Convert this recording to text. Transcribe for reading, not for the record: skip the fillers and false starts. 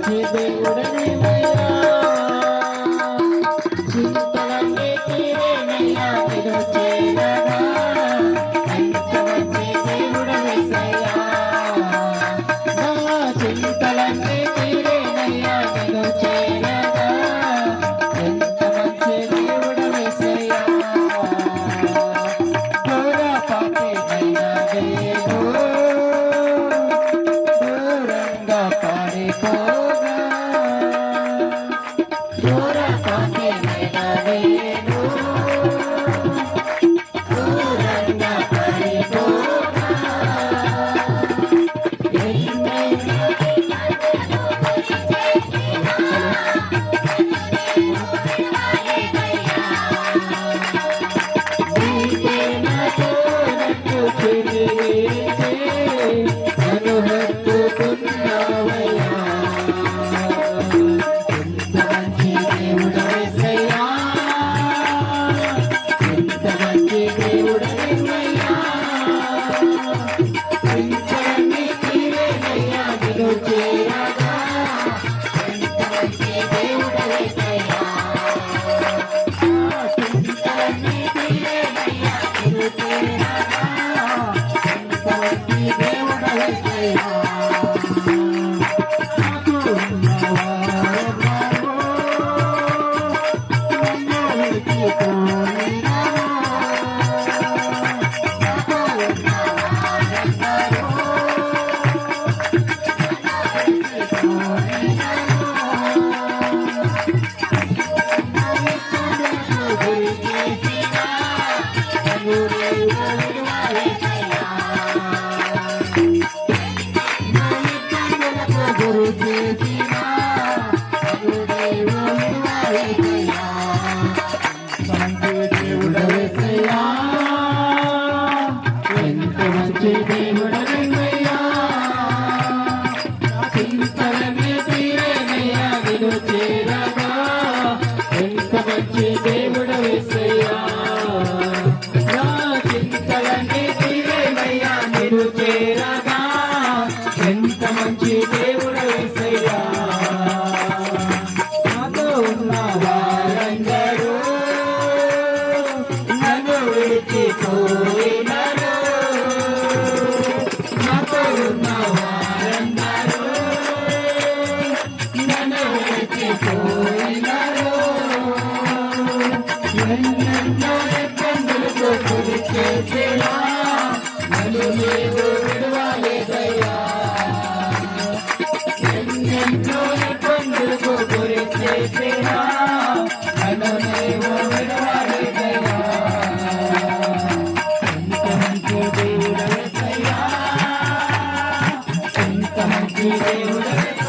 మంచి దేవుడనివయ్యా చింతలన్నీ తీరేనయ్యా నిన్ను చేరగా ఎంత మంచి దేవుడనివయ్యా నా చింతలన్నీ తీరేనయ్యా నిన్ను చేరగా ఎంత మంచి దేవుడనివయ్యా ఘోర పాపినైనా నేను దూరంగా పారిపోగా ఘోర పాపినైనా నేను దూరంగా పారిపోగా ఎంత మంచి దేవుడు యేసయ్యా నాతో ఉన్న వారందరూ నన్ను విడిచిపోయినరు నాతో ఉన్న వారందరూ నన్ను విడిచిపోయినరు ఎన్నెన్నో ఇబ్బందులతో గురి చేసినా నన్ను నీవు విడువలేదయ్యా ఎన్నెన్నో ఇబ్బందులకు గురి చేసినా నన్ను నీవు విడువలేదయ్యా ఎంత మంచి దేవుడవయ్యా ఎంత మంచి దేవుడవయ్యా